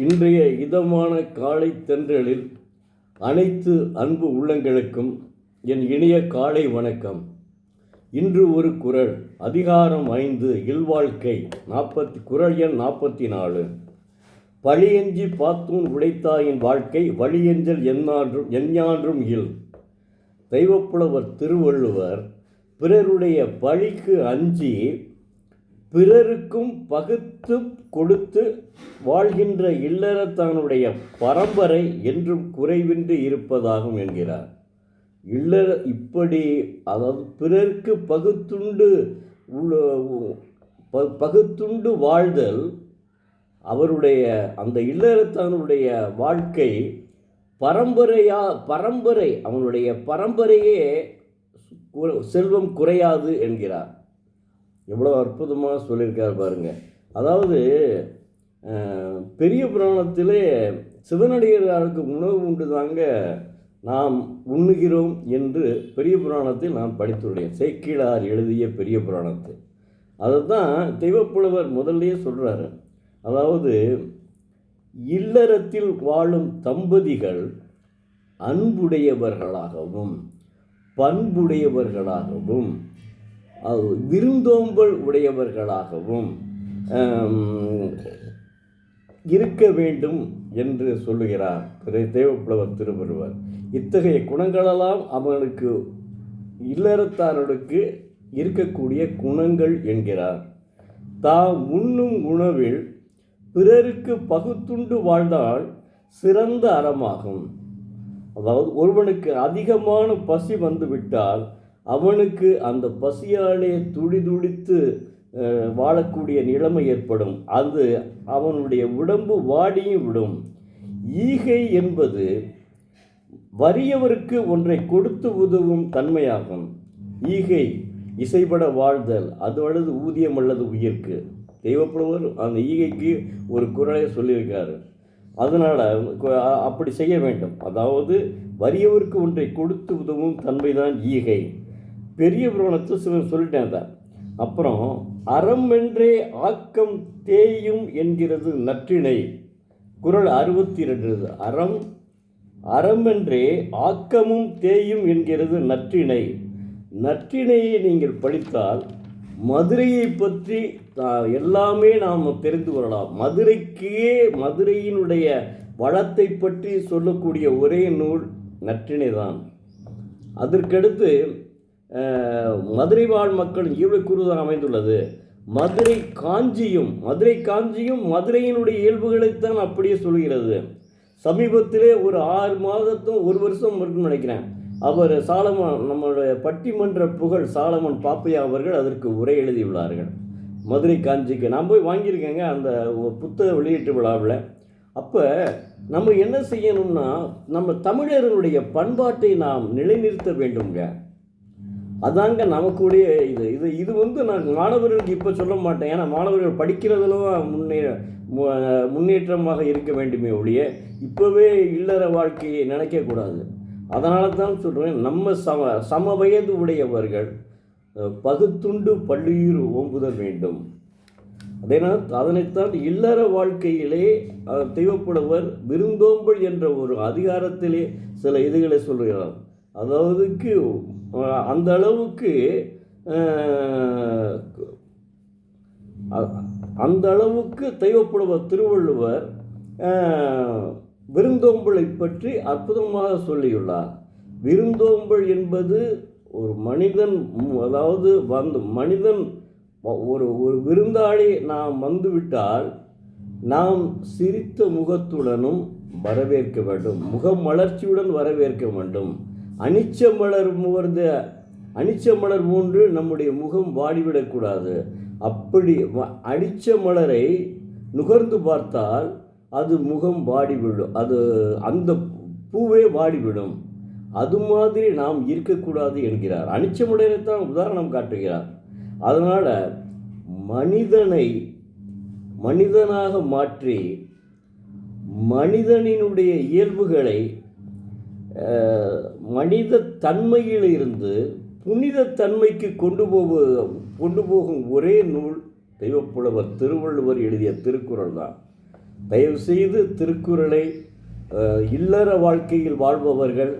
இன்றைய இதமான காலை தென்றலில் அனைத்து அன்பு உள்ளங்களுக்கும் என் இனிய காலை வணக்கம். இன்று ஒரு குறள், அதிகாரம் 5, இல்வாழ்க்கை, குறள் எண் 44. பழியெஞ்சி பாத்தூன் உடைத்தாயின் வாழ்க்கை வழியெஞ்சல் எஞ்ஞான்றும் இல். தெய்வப்புலவர் திருவள்ளுவர் பிறருடைய பழிக்கு அஞ்சி பிறருக்கும் பகுத்து கொடுத்து வாழ்கின்ற இல்லறத்தானுடைய பரம்பரை என்றும் குறைவின்றி இருப்பதாகும் என்கிறார். இப்படி அதாவது பிறருக்கு பகுத்துண்டு வாழ்தல் அவருடைய அந்த இல்லறத்தானுடைய வாழ்க்கை பரம்பரை அவனுடைய பரம்பரையே செல்வம் குறையாது என்கிறார். எவ்வளோ அற்புதமாக சொல்லியிருக்கார் பாருங்க. அதாவது பெரிய புராணத்திலே சிவனடியாருக்கு உணவு உண்டு தாங்க நாம் உண்ணுகிறோம் என்று பெரிய புராணத்தில் நான் படித்துள்ளேன். சேக்கிழார் எழுதிய பெரிய புராணத்தில் அதை தான் தெய்வப்புலவர் முதல்லையே சொல்கிறாரு. அதாவது இல்லறத்தில் வாழும் தம்பதிகள் அன்புடையவர்களாகவும் பண்புடையவர்களாகவும் விருந்தோம்பல் உடையவர்களாகவும் இருக்க வேண்டும் என்று சொல்லுகிறார் தேவப்புலவர் திருவள்ளுவர். இத்தகைய குணங்களெல்லாம் அவனுக்கு இல்லறத்தாருக்கு இருக்கக்கூடிய குணங்கள் என்கிறார். தாம் உண்ணும் உணவில் பிறருக்கு பகுத்துண்டு வாழ்ந்தால் சிறந்த அறமாகும். அதாவது ஒருவனுக்கு அதிகமான பசி வந்துவிட்டால் அவனுக்கு அந்த பசியாலே துடிதுடித்து வாழக்கூடிய நிலைமை ஏற்படும். அது அவனுடைய உடம்பு வாடியும் விடும். ஈகை என்பது வறியவருக்கு ஒன்றை கொடுத்து உதவும் தன்மையாகும். ஈகை இசைப்பட வாழ்தல், அது அல்லது ஊதியம் அல்லது உயிர்க்கு. தெய்வப்புலவர் அந்த ஈகைக்கு ஒரு குறளை சொல்லியிருக்காரு. அதனால் அப்படி செய்ய வேண்டும். அதாவது வறியவருக்கு ஒன்றை கொடுத்து உதவும் தன்மைதான் ஈகை. பெரிய புராணத்தில் சிவன் சொல்லிட்டேன் தான். அப்புறம் அறம் என்றே ஆக்கம் தேயும் என்கிறது நற்றிணை. குறள் 62. அறம் என்றே ஆக்கமும் தேயும் என்கிறது நற்றிணை. நற்றிணையை நீங்கள் படித்தால் மதுரையை பற்றி எல்லாமே நாம் தெரிந்து கொள்ளலாம். மதுரையினுடைய வளத்தை பற்றி சொல்லக்கூடிய ஒரே நூல் நற்றிணை தான். அதற்கடுத்து மதுரை வாழ் மக்கள் ஈழக்கூறுதான் அமைந்துள்ளது. மதுரை காஞ்சியும் மதுரையினுடைய இயல்புகளைத்தான் அப்படியே சொல்கிறது. சமீபத்திலே ஒரு 6 மாதத்தும் 1 வருஷம் இருக்குன்னு நினைக்கிறேன், அவர் நம்மளுடைய பட்டிமன்ற புகழ் சாலமன் பாப்பையா அவர்கள் அதற்கு உரை எழுதியுள்ளார்கள். மதுரை காஞ்சிக்கு நான் போய் வாங்கியிருக்கேங்க அந்த புத்தக வெளியீட்டு விழாவில். அப்போ நம்ம என்ன செய்யணும்னா, நம்ம தமிழர்களுடைய பண்பாட்டை நாம் நிலைநிறுத்த வேண்டுங்க. அதாங்க நமக்குடைய இது நான் மாணவர்களுக்கு இப்போ சொல்ல மாட்டேன். ஏன்னா மாணவர்கள் படிக்கிறதுலாம் முன்னேற்றமாக இருக்க வேண்டுமே ஒழிய இப்போவே இல்லற வாழ்க்கையை நினைக்கக்கூடாது. அதனால தான் சொல்கிறேன், நம்ம சம வயது உடையவர்கள் பகுத்துண்டு பள்ளியூர் ஓம்புதல் வேண்டும். அதனைத்தான் இல்லற வாழ்க்கையிலே தெய்வப்புலவர் விருந்தோம்பல் என்ற ஒரு அதிகாரத்திலே சில இதுகளை சொல்கிறார். அதாவதுக்கு அந்த அளவுக்கு தெய்வப்புலவர் திருவள்ளுவர் விருந்தோம்பலை பற்றி அற்புதமாக சொல்லியுள்ளார். விருந்தோம்பல் என்பது ஒரு மனிதன், அதாவது மனிதன் ஒரு விருந்தாளி நாம் வந்துவிட்டால் நாம் சிரித்த முகத்துடனும் வரவேற்க வேண்டும், முகமலர்ச்சியுடன் வரவேற்க வேண்டும். அனிச்ச மலர் போன்று நம்முடைய முகம் வாடிவிடக்கூடாது. அப்படி அனிச்ச மலரை நுகர்ந்து பார்த்தால் அது முகம் வாடிவிடும், அந்த பூவே வாடிவிடும். அது மாதிரி நாம் இருக்கக்கூடாது என்கிறார். அனிச்ச மலரைத்தான் உதாரணம் காட்டுகிறார். அதனால் மனிதனாக மாற்றி மனிதனினுடைய இயல்புகளை மனித தன்மையிலிருந்து புனித தன்மைக்கு கொண்டு போகும் ஒரே நூல் தெய்வப்புலவர் திருவள்ளுவர் எழுதிய திருக்குறள் தான். தயவுசெய்து திருக்குறளை இல்லற வாழ்க்கையில் வாழ்பவர்கள்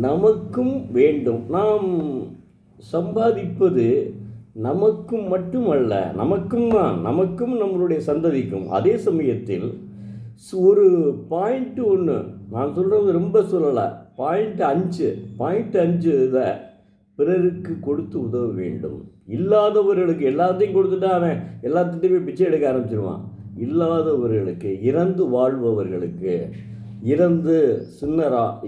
நமக்கும் வேண்டும். நாம் சம்பாதிப்பது நமக்கும் மட்டுமல்ல, நமக்கும் நம்மளுடைய சந்ததிக்கும். அதே சமயத்தில் ஒரு பாயிண்ட்டு ஒன்று நான் சொல்கிறது ரொம்ப சொல்லலை, பாயிண்ட் 5 இதை பிறருக்கு கொடுத்து உதவ வேண்டும். இல்லாதவர்களுக்கு எல்லாத்தையும் கொடுத்துட்டா அவன் எல்லாத்துட்டையுமே பிச்சை எடுக்க ஆரம்பிச்சிருவான். இல்லாதவர்களுக்கு, இறந்து வாழ்பவர்களுக்கு,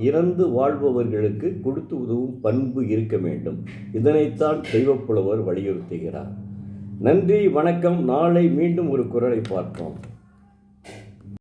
இறந்து வாழ்பவர்களுக்கு கொடுத்து உதவும் பண்பு இருக்க வேண்டும். இதனைத்தான் தெய்வப்புலவர் வலியுறுத்துகிறார். நன்றி, வணக்கம். நாளை மீண்டும் ஒரு குறளை பார்ப்போம்.